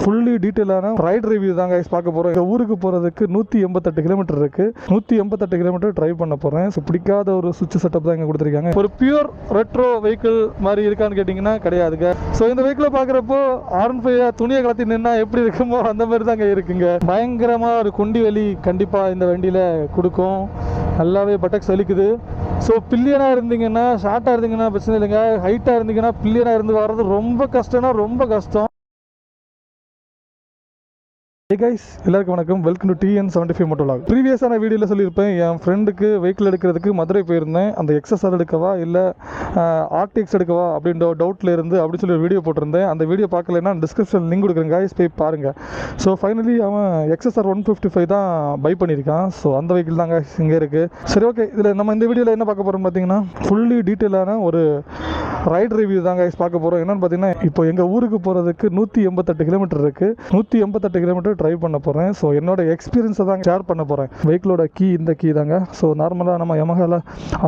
Fully டீட்டெயிலான right review தான் guys பார்க்க போகிறோம். இந்த ஊருக்கு போகிறதுக்கு 188 கிலோமீட்டர் இருக்குது. 188 கிலோமீட்டர் ட்ரைவ் பண்ண போகிறேன். ஸோ பிடிக்காத ஒரு சுவிட்ச் செட்டப் தான் இங்கே கொடுத்துருக்காங்க. ஒரு பியூர் ரெட்ரோ வெஹிக்கிள் மாதிரி இருக்கான்னு கேட்டிங்கன்னா கிடையாதுங்க. ஸோ இந்த வெஹிக்கிளை பார்க்குறப்போ R15 துணியை கலத்தி நின்னா எப்படி இருக்குமோ அந்த மாதிரி தாங்க இருக்குங்க. பயங்கரமாக ஒரு குண்டி வலி கண்டிப்பாக இந்த வண்டியில் கொடுக்கும். நல்லாவே பட்டக்ஸ் வலிக்குது. ஸோ பில்லியனாக இருந்தீங்கன்னா, ஷார்ட்டாக இருந்தீங்கன்னா பிரச்சனை இல்லைங்க. ஹைட்டாக இருந்தீங்கன்னா பில்லியனாக இருந்து வர்றது ரொம்ப கஷ்டம்னா ரொம்ப கஷ்டம். Hey guys, எல்லாருக்கும் வணக்கம். Welcome to TN75 Motovlog. ப்ரீவியஸான வீடியோவில் சொல்லியிருப்பேன், என் ஃப்ரெண்டுக்கு வெஹிக்கிள் எடுக்கிறதுக்கு மதுரை போயிருந்தேன். அந்த XSR எடுக்கவா இல்லை RTX எடுக்கவா அப்படின்ற டவுட்டில் இருந்து அப்படின்னு சொல்லி ஒரு வீடியோ போட்டிருந்தேன். அந்த வீடியோ பார்க்கலன்னா டிஸ்கிரிப்ஷன் லிங்க் கொடுக்குறேன் guys, போய் பாருங்கள். ஸோ ஃபைனலி அவன் XSR 155 தான் பை பண்ணியிருக்கான். ஸோ அந்த வெஹிக்கிள் தாங்க இங்கே இருக்குது. சரி, ஓகே. இதில் நம்ம இந்த வீடியோவில் என்ன பார்க்க போகிறோம் பார்த்தீங்கன்னா, ஃபுல்லி டீட்டெயிலான ஒரு ரைட் ரிவ்யூ தான் guys பார்க்க போகிறோம். என்னென்னு பார்த்தீங்கன்னா, இப்போ எங்கள் ஊருக்கு போகிறதுக்கு 188 கிலோமீட்டர் இருக்குது. 188 கிலோமீட்டர் ட்ரைவ் பண்ண போகிறேன். ஸோ என்னோட எக்ஸ்பீரியன்ஸை தான் ஷேர் பண்ண போகிறேன். வெஹிக்கிளோட கீ இந்த கீ தாங்க. ஸோ நார்மலாக நம்ம Yamahaல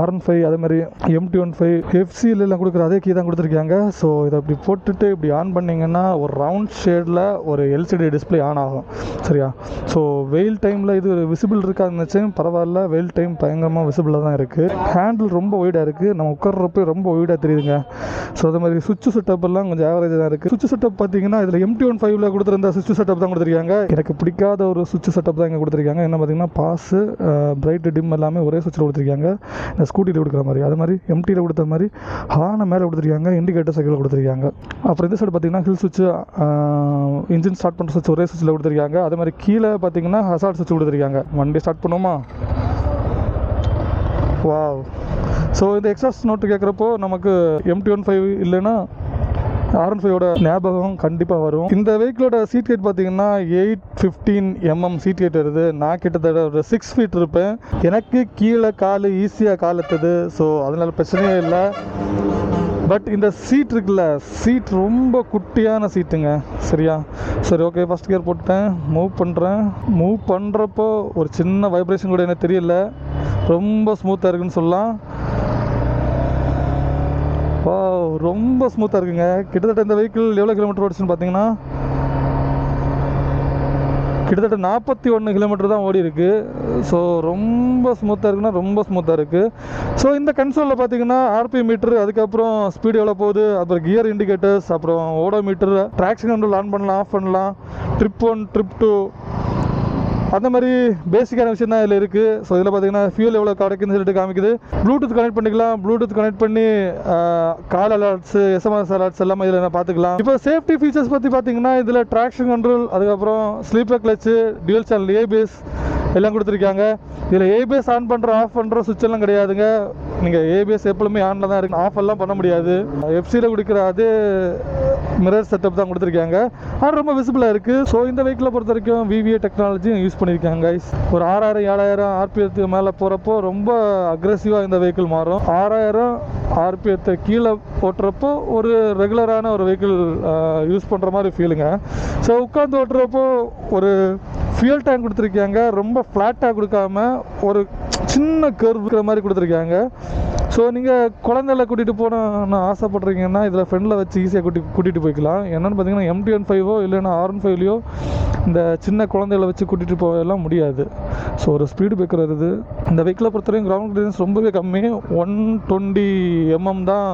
R15 அதே மாதிரி MT15 FCலாம் கொடுக்குற அதே கீ தான் கொடுத்துருக்காங்க. ஸோ இதை இப்படி போட்டுட்டு இப்படி ஆன் பண்ணிங்கன்னா ஒரு ரவுண்ட் ஷேடில் ஒரு LCD டிஸ்பிளே ஆன் ஆகும். சரியா? ஸோ வெயில் டைமில் இது விசிபிள் இருக்காதுன்னு நினச்சேன். பரவாயில்ல, வெயில் டைம் பயங்கரமாக விசிபிளாக தான் இருக்குது. ஹேண்டில் ரொம்ப ஒய்டாக இருக்குது. நம்ம உட்கார்றப்ப ரொம்ப ஒய்டாக தெரியுதுங்க. ஸோ அதே மாதிரி சுவிட்ச் செட்டப் எல்லாம் கொஞ்சம் ஆவரேஜாக தான் இருக்குது. சுவிட்ச் செட்டப் பார்த்தீங்கன்னா இதில் MT15 கொடுத்துருந்த சுவிட்ச் செட்டப் தான் கொடுத்துருக்காங்க. எனக்கு பிடிக்காத ஒரு சுவிட்ச் செட்டப் தான் இங்கே கொடுத்துருக்காங்க. என்ன பார்த்தீங்கன்னா, பாஸு, பிரைட்டு, டிம் எல்லாமே ஒரே சுவிட்சில் கொடுத்துருக்காங்க. இந்த ஸ்கூட்டியில் கொடுக்குற மாதிரி, அது மாதிரி MTயில் கொடுத்த மாதிரி ஹார்னை மேலே கொடுத்துருக்காங்க. இண்டிகேட்டர் சைக்கிள் கொடுத்துருக்காங்க. அப்புறம் இந்த சைடு பார்த்தீங்கன்னா ஹில் சுவிட்ச், இன்ஜின் ஸ்டார்ட் பண்ணுற சுவிட்ச் ஒரே சுவிட்சில் கொடுத்துருக்காங்க. அதே மாதிரி கீழே பார்த்தீங்கன்னா ஹசார்ட் சுவிட்ச் கொடுத்துருக்காங்க. வண்டி ஸ்டார்ட் பண்ணுவோமா? வாவ். ஸோ இந்த எக்ஸாஸ்ட் நோட்டு கேட்குறப்போ நமக்கு MT15 இல்லைன்னா R15 ஞாபகம் கண்டிப்பாக வரும். இந்த வெஹிக்கிளோட சீட் ஹைட் பார்த்தீங்கன்னா 815 mm சீட் ஹைட் வருது. நான் கிட்டத்தட்ட ஒரு 6 feet இருப்பேன். எனக்கு கீழே கால் ஈஸியாக கால் எத்துது. ஸோ அதனால பிரச்சனையே இல்லை. பட் இந்த சீட் இருக்குல்ல, சீட் ரொம்ப குட்டியான சீட்டுங்க. சரியா? சரி, ஓகே. ஃபஸ்ட் கியர் போட்டுட்டேன், மூவ் பண்ணுறேன். மூவ் பண்ணுறப்போ ஒரு சின்ன வைப்ரேஷன் கூட எனக்கு தெரியல. ரொம்ப ஸ்மூத்தாக இருக்குன்னு சொல்லலாம். ரொம்ப ஸ்மூத்தாக இருக்குங்க. கிட்டத்தட்ட இந்த வெஹிக்கிள் எவ்வளோ கிலோமீட்டர் ஓடிச்சுன்னு பார்த்தீங்கன்னா, கிட்டத்தட்ட 41 கிலோமீட்டர் தான் ஓடி இருக்கு. ஸோ ரொம்ப ஸ்மூத்தாக இருக்குன்னா ரொம்ப ஸ்மூத்தாக இருக்குது. ஸோ இந்த கன்சோலில் பார்த்தீங்கன்னா RPM மீட்ரு, அதுக்கப்புறம் ஸ்பீடு எவ்வளோ போகுது, அப்புறம் கியர் இண்டிகேட்டர்ஸ், அப்புறம் ஓடோ மீட்டர், ட்ராக்ஷன் கண்ட்ரோல் ஆன் பண்ணலாம், ஆஃப் பண்ணலாம், ட்ரிப் 1, ட்ரிப் 2, அந்த மாதிரி பேசிக்கான விஷயம் தான் இதில் இருக்குது. ஸோ இதில் பார்த்தீங்கன்னா ஃபியூல் எவ்வளோ கிடைக்குன்னு சொல்லிட்டு காமிக்குது. ப்ளூடூத் கனெக்ட் பண்ணிக்கலாம். ப்ளூடூத் கனெக்ட் பண்ணி கால் அலர்ட்ஸு, SMS அலர்ட்ஸ் எல்லாமே இதில் பார்த்துக்கலாம். இப்போ சேஃப்டி ஃபீச்சர்ஸ் பற்றி பார்த்தீங்கன்னா இதில் ட்ராக்ஷன் கண்ட்ரோல், அதுக்கப்புறம் sleeper clutch, dual channel ABS எல்லாம் கொடுத்துருக்காங்க. இதில் ABS ஆன் பண்ணுற, ஆஃப் பண்ணுற சுவிட்ச் எல்லாம் கிடையாதுங்க. நீங்கள் ABS எப்பவுமே ஆனில் தான் இருக்குது, ஆஃப் எல்லாம் பண்ண முடியாது. FCயில் கொடுக்குற அதே மிரர் செட்டப் தான் கொடுத்துருக்காங்க. ஆனால் ரொம்ப விசிபிளாக இருக்குது. ஸோ இந்த வெஹிக்கிளை பொறுத்த வரைக்கும் VVA டெக்னாலஜியும் யூஸ் பண்ணியிருக்காங்க கைஸ். ஒரு 6000 7000 RPM மேலே போகிறப்போ ரொம்ப அக்ரெசிவாக இந்த வெஹிக்கிள் மாறும். 6000 RPM கீழே ஓட்டுறப்போ ஒரு ரெகுலரான ஒரு வெஹிக்கிள் யூஸ் பண்ணுற மாதிரி ஃபீலுங்க. ஸோ உட்காந்து ஓட்டுறப்போ ஒரு ஃபியூல் டேங்க் கொடுத்துருக்காங்க. ரொம்ப ஃப்ளாட்டாக கொடுக்காம ஒரு சின்ன கர்வ் இருக்கிற மாதிரி கொடுத்துருக்காங்க. ஸோ நீங்கள் குழந்தைல கூட்டிகிட்டு போகணுன்னு ஆசைப்பட்றீங்கன்னா இதில் ஃப்ரெண்டில் வச்சு ஈஸியாக கூட்டிகிட்டு போய்க்கலாம். என்னென்னு பார்த்தீங்கன்னா MT15 இல்லைன்னா R15 இந்த சின்ன குழந்தைகளை வச்சு கூட்டிகிட்டு போகலாம் முடியாது. ஸோ ஒரு ஸ்பீடு பிரேக்கர் வருது. இந்த வெஹிக்கிளை பொறுத்தவரைக்கும் கிரவுண்ட் கிளியரன்ஸ் ரொம்பவே கம்மி. 120 mm தான்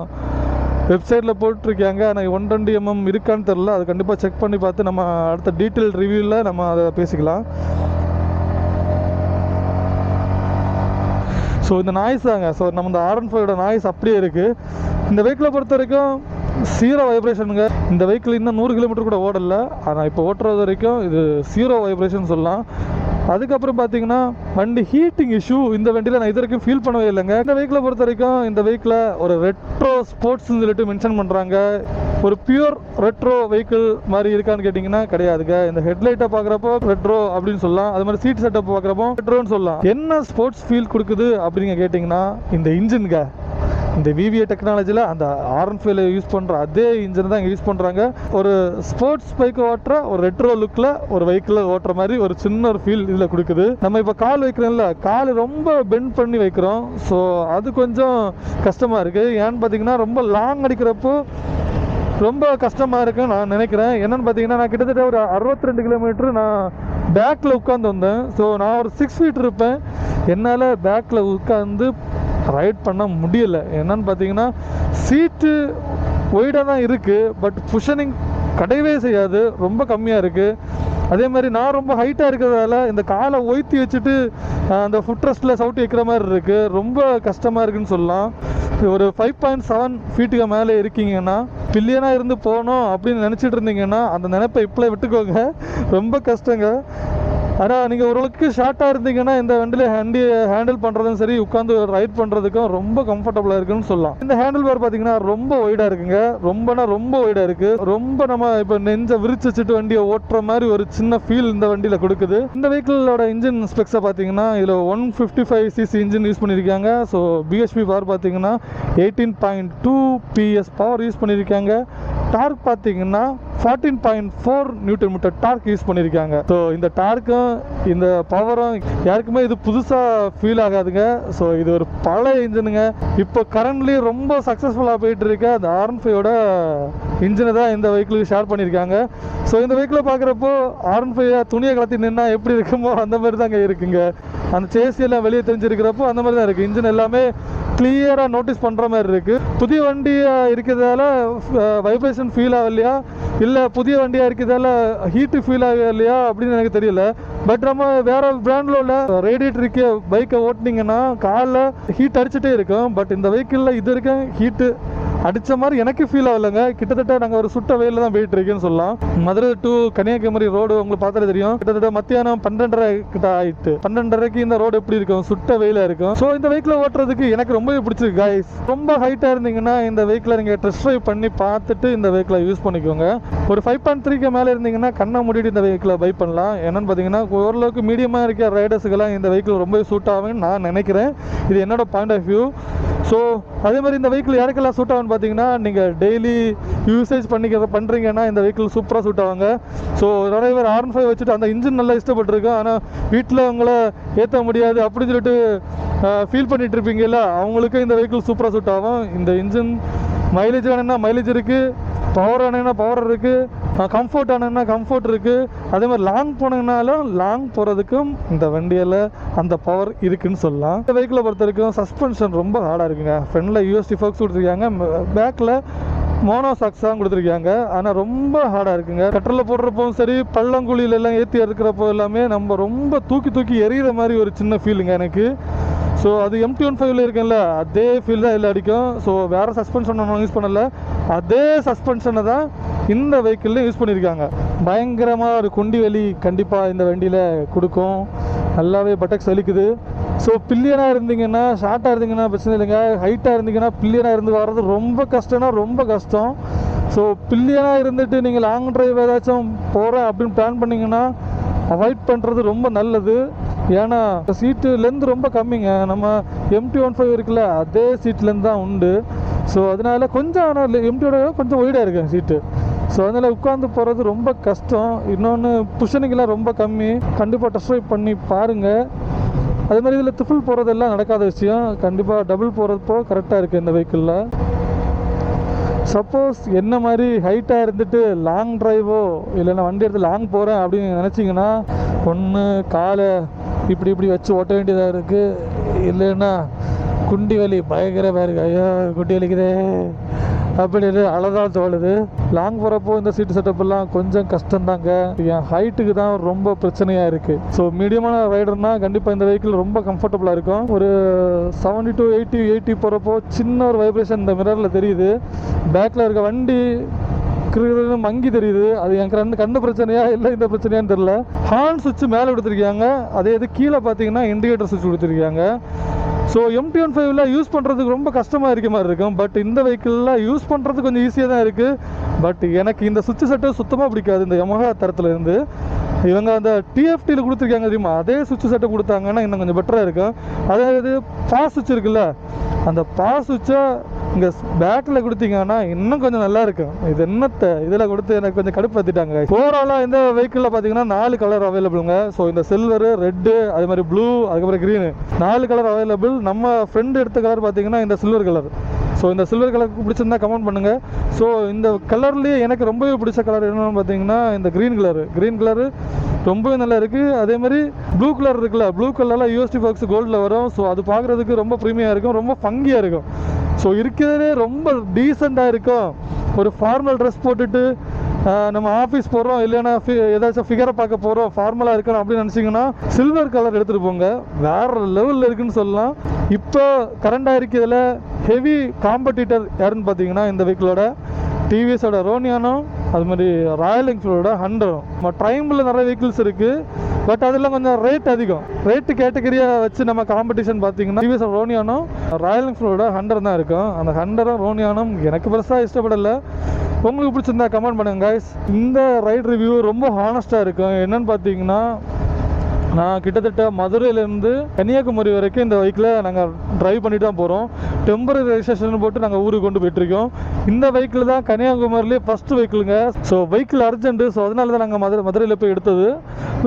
வெப்சைட்டில் போட்டிருக்காங்க. ஆனால் 120 mm இருக்கான்னு தெரில. அது கண்டிப்பாக செக் பண்ணி பார்த்து நம்ம அடுத்த டீட்டெயில் ரிவ்யூவில் நம்ம அதை பேசிக்கலாம். ஸோ இந்த நாய்ஸ் தாங்க. ஸோ நம்ம இந்த R15 நாய்ஸ் அப்படியே இருக்குது. இந்த வெஹிக்கிளை பொறுத்த வரைக்கும் 0 வைப்ரேஷனுங்க. இந்த வெஹிக்கிள் இன்னும் 100 கிலோமீட்டர் கூட ஓடலை. ஆனால் இப்போ ஓட்டுறது வரைக்கும் இது 0 வைப்ரேஷன் சொல்லலாம். அதுக்கப்புறம் பார்த்தீங்கன்னா வண்டி ஹீட்டிங் இஷ்யூ இந்த வண்டியில் நான் இது வரைக்கும் ஃபீல் பண்ணவே இல்லைங்க. இந்த வெஹிக்கிளை பொறுத்த வரைக்கும் இந்த வெஹிக்கிளை ஒரு ரெட்ரோ ஸ்போர்ட்ஸ்ன்னு சொல்லிட்டு மென்ஷன் பண்ணுறாங்க. ஒரு பியூர் ரெட்ரோ வெஹிக்கிள் மாதிரி இருக்கான்னு கேட்டிங்கன்னா கிடையாதுங்க. இந்த ஹெட்லைட்டை பார்க்குறப்போ ரெட்ரோ அப்படின்னு சொல்லலாம். அது மாதிரி சீட் செட்டப் பார்க்குறப்போ ரெட்ரோன்னு சொல்லலாம். என்ன ஸ்போர்ட்ஸ் ஃபீல் கொடுக்குது அப்படின்னு கேட்டிங்கன்னா இந்த இன்ஜின்க, இந்த VVA டெக்னாலஜியில் அந்த R15 யூஸ் பண்ணுற அதே இன்ஜின் தான் இங்கே யூஸ் பண்ணுறாங்க. ஒரு ஸ்போர்ட்ஸ் பைக் ஓட்டுற ஒரு ரெட்ரோ லுக்கில் ஒரு வெஹிக்கிளை ஓட்டுற மாதிரி ஒரு சின்ன ஒரு ஃபீல் இதில் கொடுக்குது. நம்ம இப்போ கால் வைக்கிறோம்ல, கால் ரொம்ப பெண்ட் பண்ணி வைக்கிறோம். ஸோ அது கொஞ்சம் கஷ்டமாக இருக்குது. ஏன்னு பார்த்தீங்கன்னா ரொம்ப லாங் அடிக்கிறப்போ ரொம்ப கஷ்டமாக இருக்குன்னு நான் நினைக்கிறேன். என்னென்னு பார்த்தீங்கன்னா, நான் கிட்டத்தட்ட ஒரு 62 கிலோமீட்டர் நான் பேக்கில் உட்காந்து வந்தேன். ஸோ நான் ஒரு 6 ஃபீட் இருப்பேன். என்னால் பேக்கில் உட்காந்து ரைட் பண்ண முடியலை. என்னென்னு பார்த்தீங்கன்னா, சீட்டு ஒய்டாக தான் இருக்குது, பட் புஷனிங் கிடையவே செய்யாது, ரொம்ப கம்மியாக இருக்குது. அதே மாதிரி நான் ரொம்ப ஹைட்டாக இருக்கிறதால இந்த காலை ஒய்த்தி வச்சுட்டு அந்த ஃபுட் ரெஸ்ட்டில் சவுட்டி வைக்கிற மாதிரி இருக்குது. ரொம்ப கஷ்டமாக இருக்குதுன்னு சொல்லலாம். ஒரு 5.7 ஃபீட்டுக்கு மேலே இருக்கீங்கன்னா, பில்லியனாக இருந்து போகணும் அப்படின்னு நினச்சிட்டு இருந்தீங்கன்னா அந்த நினைப்பை இப்போலே விட்டுக்கோங்க. ரொம்ப கஷ்டங்க. ஆனால் நீங்கள் ஓரளவுக்கு ஷார்ட்டாக இருந்தீங்கன்னா இந்த வண்டியில் ஹேண்டில் பண்ணுறதும் சரி, உட்காந்து ரைட் பண்ணுறதுக்கும் ரொம்ப கம்ஃபர்டபுளாக இருக்குன்னு சொல்லலாம். இந்த ஹேண்டில் பார் பார்த்தீங்கன்னா ரொம்ப ஒய்டாக இருக்குங்க. ரொம்ப ஒய்டாக இருக்குது. ரொம்ப நம்ம இப்போ நெஞ்சை விரிச்சு வச்சுட்டு வண்டியை ஓட்டுற மாதிரி ஒரு சின்ன ஃபீல் இந்த வண்டியில் கொடுக்குது. இந்த வெஹிக்கிளோட இன்ஜின் ஸ்பெக்ஸை பார்த்தீங்கன்னா இதில் 155cc இன்ஜின் யூஸ் பண்ணியிருக்காங்க. ஸோ பிஹெச்பி பவர் பார்த்தீங்கன்னா 18.2 PS பவர் யூஸ் பண்ணியிருக்காங்க. டார்க் பார்த்தீங்கன்னா 14.4 நியூட்டன் மீட்டர் டார்க் யூஸ் பண்ணியிருக்காங்க. ஸோ இந்த டார்க்கும் இந்த பவரும் யாருக்குமே இது புதுசாக ஃபீல் ஆகாதுங்க. ஸோ இது ஒரு பழைய இன்ஜினுங்க. இப்போ கரண்ட்லி ரொம்ப சக்ஸஸ்ஃபுல்லாக போயிட்டு இருக்க அந்த R15ஓட இன்ஜினை தான் இந்த வெஹிக்கிளுக்கு ஷேர் பண்ணியிருக்காங்க. ஸோ இந்த வெஹிக்கிளை பார்க்குறப்போ R15 துணியை கலத்தி நின்னா எப்படி இருக்குமோ அந்த மாதிரி தாங்க இருக்குங்க. அந்த சேசியெல்லாம் வெளியே தெரிஞ்சிருக்கிறப்போ அந்த மாதிரி தான் இருக்குது. இன்ஜின் எல்லாமே கிளியராக நோட்டீஸ் பண்ணுற மாதிரி இருக்குது. புதிய வண்டியாக இருக்கிறதால வைப்ரேஷன் ஃபீல் ஆகலையா, இல்லை புதிய வண்டியாக இருக்கிறதால ஹீட்டு ஃபீல் ஆகலையா அப்படின்னு எனக்கு தெரியல. பட் நம்ம வேறு பிராண்டில் உள்ள ரேடியேட்டருக்கு பைக்கை ஓட்டினீங்கன்னா காலில் ஹீட் அடிச்சுட்டே இருக்கும். பட் இந்த வெஹிக்கிளில் இது வரைக்கும் ஹீட்டு அடித்த மாதிரி எனக்கு ஃபீல் ஆகலைங்க. கிட்டத்தட்ட நாங்கள் ஒரு சுட்ட வெயிலில் தான் போயிட்டு இருக்கேன்னு சொல்லலாம். மதுரை டு கன்னியாகுமரி ரோடு உங்களுக்கு பார்த்தாலே தெரியும். கிட்டத்தட்ட மத்தியானம் 12:30 கிட்ட ஆயிட்டு. 12:30க்கு இந்த ரோடு எப்படி இருக்கும், சுட்ட வெயிலாக இருக்கும். ஸோ இந்த வெஹிக்கிளை ஓட்டுறதுக்கு எனக்கு ரொம்பவே பிடிச்சிருக்கு கைஸ். ரொம்ப ஹைட்டாக இருந்தீங்கன்னா இந்த வெஹிக்கிளை நீங்கள் டெஸ்ட் ட்ரைவ் பண்ணி பார்த்துட்டு இந்த வெஹிக்கிளை யூஸ் பண்ணிக்கோங்க. ஒரு 5.3க்கு மேலே இருந்தீங்கன்னா கண்ணை மூடிட்டு இந்த வெஹிக்கிளை பை பண்ணலாம். என்னன்னு பார்த்தீங்கன்னா ஓரளவுக்கு மீடியமாக இருக்க ரைடர்ஸுக்கெல்லாம் இந்த வெஹிக்கிள் ரொம்பவே சூட் ஆகும்னு நான் நினைக்கிறேன். இது என்னோட பாயிண்ட் ஆஃப் வியூ. ஸோ அதே மாதிரி இந்த வெஹிக்கிள் யாருக்கெல்லாம் சூட் ஆகும்னு பார்த்தீங்கன்னா, நீங்கள் டெய்லி யூசேஜ் பண்ணுறீங்கன்னா இந்த வெஹிக்கிள் சூப்பராக சூட் ஆகுங்க. ஸோ நிறைய பேர் R15 வச்சுட்டு அந்த இன்ஜின் நல்லா இஷ்டப்பட்டுருக்கோம், ஆனால் வீட்டில் அவங்கள ஏற்ற முடியாது அப்படின்னு சொல்லிட்டு ஃபீல் பண்ணிட்டு இருப்பீங்கல்ல, அவங்களுக்கு இந்த வெஹிக்கிள் சூப்பராக சூட் ஆகும். இந்த இன்ஜின் மைலேஜ் வேணும்னா மைலேஜ் இருக்குது, பவர் ஆனீங்கன்னா பவர் இருக்குது, கம்ஃபர்ட் ஆனீங்கன்னா கம்ஃபர்ட் இருக்குது. அதே மாதிரி லாங் போனீங்கனாலும் லாங் போகிறதுக்கும் இந்த வண்டியில் அந்த பவர் இருக்குன்னு சொல்லலாம். இந்த வெஹிக்கிளை பொறுத்த வரைக்கும் சஸ்பென்ஷன் ரொம்ப ஹார்டாக இருக்குங்க. ஃப்ரண்டில் USD ஃபோக்ஸ் கொடுத்துருக்காங்க, பேக்கில் மோனோ சாக்ஸ் தான் கொடுத்துருக்காங்க. ஆனால் ரொம்ப ஹார்டாக இருக்குங்க. பெட்ரோலில் போடுறப்பவும் சரி, பள்ளங்குழியிலெல்லாம் ஏற்றி இருக்கிறப்போ எல்லாமே நம்ம ரொம்ப தூக்கி எறிகிற மாதிரி ஒரு சின்ன ஃபீலுங்க எனக்கு. ஸோ அது MT-15 இருக்குல்ல, அதே ஃபீல் தான் இதில் அடிக்கும். ஸோ வேறு சஸ்பென்ஷன் ஒன்றும் யூஸ் பண்ணலை, அதே சஸ்பென்ஷனை தான் இந்த வெஹிக்கிள்லையும் யூஸ் பண்ணியிருக்காங்க. பயங்கரமாக ஒரு குண்டி வலி கண்டிப்பாக இந்த வண்டியில் கொடுக்கும். நல்லாவே பட்டக்ஸ் வலிக்குது. ஸோ பில்லியனாக இருந்தீங்கன்னா, ஷார்ட்டாக இருந்தீங்கன்னா பிரச்சனை இல்லைங்க. ஹைட்டாக இருந்தீங்கன்னா பில்லியனாக இருந்து வர்றது ரொம்ப கஷ்டம். ஸோ பில்லியனாக இருந்துட்டு நீங்கள் லாங் ட்ரைவ் ஏதாச்சும் போகிறேன் அப்படின்னு பிளான் பண்ணிங்கன்னா அவாய்ட் பண்ணுறது ரொம்ப நல்லது. ஏன்னா சீட்டு லென்த் ரொம்ப கம்மிங்க. நம்ம MT-15 இருக்குல்ல, அதே சீட் லென்த் தான் உண்டு. ஸோ அதனால கொஞ்சம், ஆனால் MT-ஓட கொஞ்சம் ஒய்டாக இருக்கு சீட்டு. ஸோ அதனால் உட்காந்து போகிறது ரொம்ப கஷ்டம். இன்னொன்று புஷனிங்கெல்லாம் ரொம்ப கம்மி. கண்டிப்பாக டெஸ்ட் ட்ரைவ் பண்ணி பாருங்கள். அதே மாதிரி இதில் ட்ரிபிள் போகிறதெல்லாம் நடக்காத விஷயம். கண்டிப்பாக டபுள் போகிறப்போ கரெக்டாக இருக்குது இந்த வெஹிக்கிளில். சப்போஸ் என்ன மாதிரி ஹைட்டாக இருந்துட்டு லாங் ட்ரைவோ இல்லைன்னா வண்டி எடுத்து லாங் போகிறேன் அப்படின்னு நினச்சிங்கன்னா, ஒன்று காலை இப்படி வச்சு ஓட்ட வேண்டியதாக இருக்குது, இல்லைன்னா குண்டி வலி பயங்கரமாக இருக்குது. ஐயோ குண்டி வலிக்குதே அப்படின்னு அழதான் தோணுது. லாங் போகிறப்போ இந்த சீட்டு செட்டப்லாம் கொஞ்சம் கஷ்டம்தாங்க. என் ஹைட்டுக்கு தான் ரொம்ப பிரச்சனையாக இருக்குது. ஸோ மீடியமான ரைடர்னால் கண்டிப்பாக இந்த வெஹிக்கிள் ரொம்ப கம்ஃபர்டபுளாக இருக்கும். ஒரு 70 to 80 போகிறப்போ சின்ன ஒரு வைப்ரேஷன் இந்த மிரரில் தெரியுது. பேக்கில் இருக்க வண்டி மங்கி தெரியுது. அது எனக்கு கண்ணு பிரச்சனையா இல்லை இந்த பிரச்சனையான்னு தெரியல. ஹார்ன் சுவிட்ச் மேலே கொடுத்துருக்காங்க, அதே இது கீழே பார்த்தீங்கன்னா இண்டிகேட்டர் சுவிட்ச் கொடுத்துருக்காங்க. ஸோ MT-15 யூஸ் பண்ணுறதுக்கு ரொம்ப கஷ்டமாக இருக்க மாதிரி இருக்கும். பட் இந்த வெஹிக்கிளில் யூஸ் பண்ணுறது கொஞ்சம் ஈஸியாக தான் இருக்குது. பட் எனக்கு இந்த சுவிட்ச் செட்டு சுத்தமாக பிடிக்காது. இந்த Yamaha தரத்தில் இருந்து இவங்க அந்த TFTயில் கொடுத்துருக்காங்க தெரியுமா, அதே சுவிட்ச் செட்டை கொடுத்தாங்கன்னா இன்னும் கொஞ்சம் பெட்டராக இருக்கும். அதாவது பாஸ் சுவிட்ச் இருக்குல்ல, அந்த பாஸ் சுவிட்சை இங்கே பேக்கில் கொடுத்தீங்கன்னா இன்னும் கொஞ்சம் நல்லா இருக்கும். இது என்னத்தை இதில் கொடுத்து எனக்கு கொஞ்சம் கடுப்பாற்றிட்டாங்க. ஓவராலாக இந்த வெஹிக்கிளில் பார்த்தீங்கன்னா 4 கலர் அவைலபிளுங்க. ஸோ இந்த சில்வரு, ரெட்டு, அது மாதிரி ப்ளூ, அதுக்கப்புறம் க்ரீனு, 4 கலர் அவைலபிள். நம்ம ஃப்ரெண்டு எடுத்த கலர் பார்த்தீங்கன்னா இந்த சில்வர் கலர். ஸோ இந்த சில்வர் கலருக்கு பிடிச்சிருந்தா கமெண்ட் பண்ணுங்கள். ஸோ இந்த கலர்லேயே எனக்கு ரொம்பவே பிடிச்ச கலர் என்னென்னு பார்த்தீங்கன்னா இந்த க்ரீன் கலரு ரொம்பவே நல்லா இருக்குது. அதேமாதிரி ப்ளூ கலர் இருக்குல்ல, ப்ளூ கலரில் யூஎஸ்டி பாக்ஸ் கோல்டில் வரும். ஸோ அது பார்க்குறதுக்கு ரொம்ப ப்ரீமியாக இருக்கும், ரொம்ப ஃபங்கியாக இருக்கும். ஸோ இருக்கிறதே ரொம்ப டீசெண்டாக இருக்கும். ஒரு ஃபார்மல் ட்ரெஸ் போட்டுட்டு நம்ம ஆஃபீஸ் போகிறோம், இல்லைன்னா ஏதாச்சும் ஃபிகரை பார்க்க போகிறோம், ஃபார்மலாக இருக்கணும் அப்படின்னு நினச்சிங்கன்னா சில்வர் கலர் எடுத்துகிட்டு போங்க, வேறு லெவலில் இருக்குதுன்னு சொல்லலாம். இப்போ கரண்டாக இருக்கிறதுல ஹெவி காம்படிட்டர் யாருன்னு பார்த்தீங்கன்னா இந்த வெஹிக்கிளோட டிவிஎஸோட ரோனியானோ, அது மாதிரி ராயல் என்ஃபீல்டோட ஹண்டரும். ட்ரைம்பில் நிறைய வெஹிக்கிள்ஸ் இருக்குது, பட் அதெல்லாம் கொஞ்சம் ரேட் அதிகம். ரேட்டு கேட்டகரியாக வச்சு நம்ம காம்படிஷன் பார்த்தீங்கன்னா டிவிஎஸ் ரோனியானோ ராயல் என்ஃபீல்டோட ஹண்டர் தான் இருக்கும். அந்த ஹண்டரும் ரோனியானும் எனக்கு பெருசாக இஷ்டப்படலை. உங்களுக்கு பிடிச்சிருந்தா கமெண்ட் பண்ணுங்க கைஸ். இந்த ரைட் ரிவ்யூ ரொம்ப ஹானஸ்ட்டாக இருக்கும். என்னென்னு பார்த்தீங்கன்னா நான் கிட்டத்தட்ட மதுரையிலேருந்து கன்னியாகுமரி வரைக்கும் இந்த வெஹிக்கிளை நாங்கள் ட்ரைவ் பண்ணிட்டு தான் போகிறோம். டெம்பரரி ரெஜிஸ்ட்ரேஷன் போட்டு நாங்கள் ஊருக்கு கொண்டு போயிட்டுருக்கோம். இந்த வெஹிக்கிள் தான் கன்னியாகுமரியிலே ஃபஸ்ட்டு வெஹிக்கிளுங்க. ஸோ வெஹிக்கிள் அர்ஜென்ட்டு, ஸோ அதனால தான் நாங்கள் மதுரையில் போய் எடுத்தது.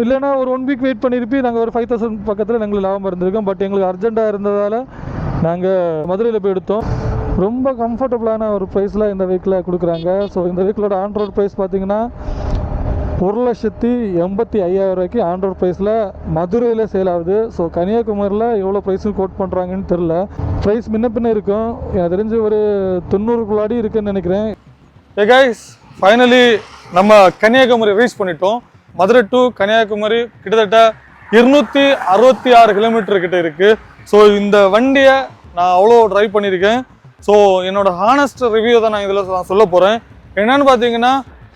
இல்லைனா ஒரு 1 வீக் வெயிட் பண்ணியிருப்பி நாங்கள் ஒரு 5000 பக்கத்தில் எங்களுக்கு லாபம் இருந்திருக்கோம். பட் எங்களுக்கு அர்ஜென்ட்டாக இருந்ததால் நாங்கள் மதுரையில் போய் எடுத்தோம். ரொம்ப கம்ஃபர்டபுளான ஒரு ப்ரைஸில் இந்த வெஹிக்கிளை கொடுக்குறாங்க. ஸோ இந்த வெஹிக்கிளோட ஆன் ரோட் ப்ரைஸ் பார்த்தீங்கன்னா 1,85,000 ரூபாய்க்கு ஆன் ரோட் ப்ரைஸில் மதுரையில் சேல் ஆகுது. ஸோ கன்னியாகுமரியில் எவ்வளோ ப்ரைஸும் கோட் பண்ணுறாங்கன்னு தெரில. ப்ரைஸ் முன்ன பின்ன இருக்கும், எனக்கு தெரிஞ்சு ஒரு 90 இருக்குன்னு நினைக்கிறேன். ஏ கைஸ், ஃபைனலி நம்ம கன்னியாகுமரி ரீச் பண்ணிட்டோம். மதுரை டு கன்னியாகுமரி கிட்டத்தட்ட 266 கிலோமீட்டர் கிட்ட இருக்குது. ஸோ இந்த வண்டியை நான் அவ்வளோ ட்ரைவ் பண்ணியிருக்கேன். ஸோ என்னோட ஹானஸ்ட் ரிவ்யூ தான் நான் இதில் சொல்ல போகிறேன். என்னென்னு பார்த்தீங்கன்னா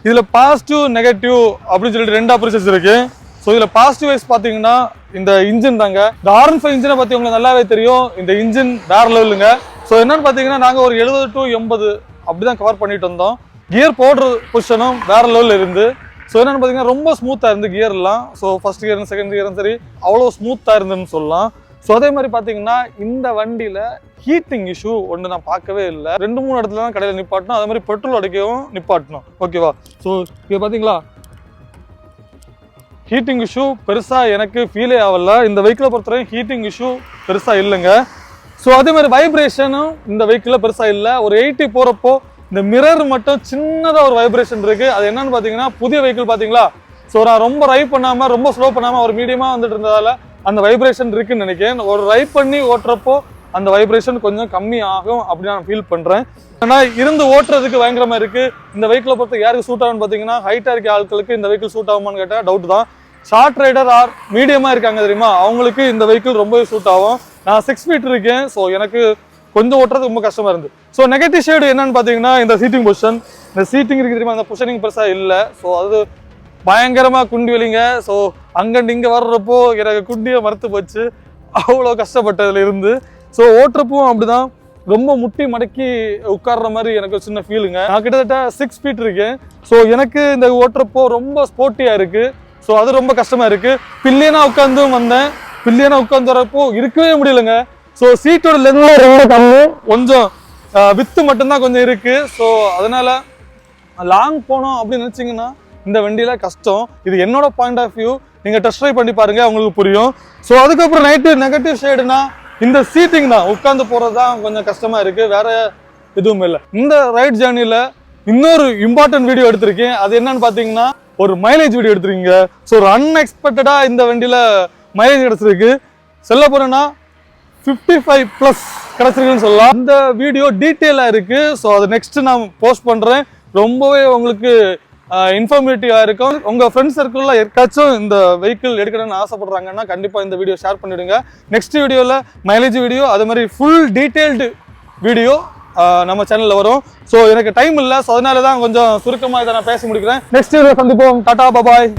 இதில் பாசிட்டிவ் நெகட்டிவ் அப்படின்னு சொல்லிட்டு 2 அப்ரோச்சஸ் இருக்குது. ஸோ இதில் பாசிட்டிவ் வைஸ் பார்த்தீங்கன்னா இந்த இன்ஜின் தாங்க. இந்த R15 இன்ஜினை பற்றி உங்களுக்கு நல்லாவே தெரியும். இந்த இன்ஜின் வேறு லெவலுங்க. ஸோ என்னென்னு பார்த்தீங்கன்னா நாங்கள் ஒரு 70 to 80 அப்படி தான் கவர் பண்ணிட்டு வந்தோம். கியர் போடுற பொசிஷனும் வேறு லெவலில் இருந்து. ஸோ என்னென்னு பார்த்தீங்கன்னா ரொம்ப ஸ்மூத்தாக இருந்து கியர்லாம். ஸோ ஃபஸ்ட் கியரும் செகண்ட் கியரும் சரி அவ்வளோ ஸ்மூத்தாக இருந்துன்னு சொல்லலாம். ஸோ அதே மாதிரி பார்த்தீங்கன்னா இந்த வண்டியில் ஹீட்டிங் இஷ்யூ ஒன்று நான் பார்க்கவே இல்லை. 2-3 இடத்துல தான் கடையில் நிப்பாட்டணும், அதே மாதிரி பெட்ரோல் அடிக்கவும் நிப்பாட்டணும். ஓகேவா? ஸோ இங்கே பார்த்தீங்களா ஹீட்டிங் இஷ்யூ பெருசாக எனக்கு ஃபீலே ஆகலை. இந்த வெஹிக்கிளை பொறுத்தவரைக்கும் ஹீட்டிங் இஷ்யூ பெருசாக இல்லைங்க. ஸோ அதே மாதிரி வைப்ரேஷனும் இந்த வெஹிக்கிளில் பெருசாக இல்லை. ஒரு 80 போகிறப்போ இந்த மிரர் மட்டும் சின்னதாக ஒரு வைப்ரேஷன் இருக்குது. அது என்னன்னு பார்த்தீங்கன்னா புதிய வெஹிக்கிள் பார்த்தீங்களா. ஸோ நான் ரொம்ப ரைவ் பண்ணாமல் ரொம்ப ஸ்லோ பண்ணாமல் ஒரு மீடியமாக வந்துட்டு இருந்ததால் அந்த வைப்ரேஷன் இருக்குன்னு நினைக்கிறேன். ஒரு ரைவ் பண்ணி ஓட்டுறப்போ அந்த வைப்ரேஷன் கொஞ்சம் கம்மி ஆகும் அப்படின்னு நான் ஃபீல் பண்ணுறேன். ஆனால் இருந்து ஓட்டுறதுக்கு பயங்கரமாக இருக்குது. இந்த வெஹிக்கிளை பொறுத்த யாருக்கு சூட் ஆகும்னு பார்த்தீங்கன்னா ஹைட்டாக இருக்க ஆட்களுக்கு இந்த வெஹிக்கிள் சூட் ஆகுமான்னு கேட்டால் டவுட் தான். ஷார்ட் ரைடர் ஆர் மீடியமாக இருக்காங்க தெரியுமா, அவங்களுக்கு இந்த வெஹிக்கிள் ரொம்பவே சூட் ஆகும். நான் 6 feet இருக்கேன். ஸோ எனக்கு கொஞ்சம் ஓட்டுறது ரொம்ப கஷ்டமாக இருந்து. ஸோ நெகட்டிவ் ஷேடு என்னன்னு பார்த்தீங்கன்னா இந்த சீட்டிங் பொசிஷன். இந்த சீட்டிங் இருக்குது தெரியுமா, அந்த பொசிஷனிங் பெருசாக இல்லை. ஸோ அது பயங்கரமாக குண்டி வெளிங்க. ஸோ அங்கண்டு இங்கே வர்றப்போ எனக்கு குண்டியை மறுத்து போச்சு, அவ்வளோ கஷ்டப்பட்டதுல இருந்து. ஸோ ஓட்டுறப்பவும் அப்படிதான் ரொம்ப முட்டி மடக்கி உட்கார்ற மாதிரி எனக்கு ஒரு சின்ன ஃபீலுங்க. நான் கிட்டத்தட்ட 6 feet இருக்கேன். ஸோ எனக்கு இந்த ஓட்டுறப்போ ரொம்ப ஸ்போர்ட்டியாக இருக்குது. ஸோ அது ரொம்ப கஷ்டமாக இருக்குது. பில்லியனாக உட்காந்தும் வந்தேன், பில்லியனாக உட்காந்து வரப்போ இருக்கவே முடியலைங்க. ஸோ சீட்டோட லென்த் ரொம்ப கம்மி, கொஞ்சம் வித்து மட்டும்தான் கொஞ்சம் இருக்குது. ஸோ அதனால் லாங் போனோம் அப்படின்னு நினச்சிங்கன்னா இந்த வண்டியில் கஷ்டம். இது என்னோட பாயிண்ட் ஆஃப் வியூ. நீங்கள் டெஸ்ட் ட்ரைவ் பண்ணி பாருங்கள், உங்களுக்கு புரியும். ஸோ அதுக்கப்புறம் நெகட்டிவ் ஷேடுனா இந்த சீட்டிங் தான், உட்காந்து போகிறது தான் கொஞ்சம் கஷ்டமாக இருக்குது, வேறு எதுவும் இல்லை. இந்த ரைட் ஜேர்னியில் இன்னொரு இம்பார்ட்டன்ட் வீடியோ எடுத்திருக்கேன். அது என்னன்னு பார்த்தீங்கன்னா ஒரு மைலேஜ் வீடியோ எடுத்துருக்கீங்க. ஸோ ஒரு அன்எக்ஸ்பெக்டடாக இந்த வண்டியில் மைலேஜ் கிடச்சிருக்கு. சொல்ல போகிறேன்னா 55+ கிடச்சிருக்குன்னு சொல்லலாம். இந்த வீடியோ டீட்டெயிலாக இருக்குது. ஸோ அது நெக்ஸ்ட்டு நான் போஸ்ட் பண்ணுறேன். ரொம்பவே உங்களுக்கு இன்ஃபர்மேட்டிவாக இருக்கும். உங்கள் ஃப்ரெண்ட்ஸ் சர்க்கிளில் யாருக்காச்சும் இந்த வெஹிக்கிள் எடுக்கணும்னு ஆசைப்படுறாங்கன்னா கண்டிப்பாக இந்த வீடியோ ஷேர் பண்ணிவிடுங்க. நெக்ஸ்ட் வீடியோவில் மைலேஜ் வீடியோ, அது மாதிரி ஃபுல் டீட்டெயில்டு வீடியோ நம்ம சேனலில் வரும். ஸோ எனக்கு டைம் இல்லை, ஸோ அதனால தான் கொஞ்சம் சுருக்கமாக இதை நான் பேசி முடிக்கிறேன். நெக்ஸ்ட் வீடியோ சந்திப்போம். டாடா, பாய்.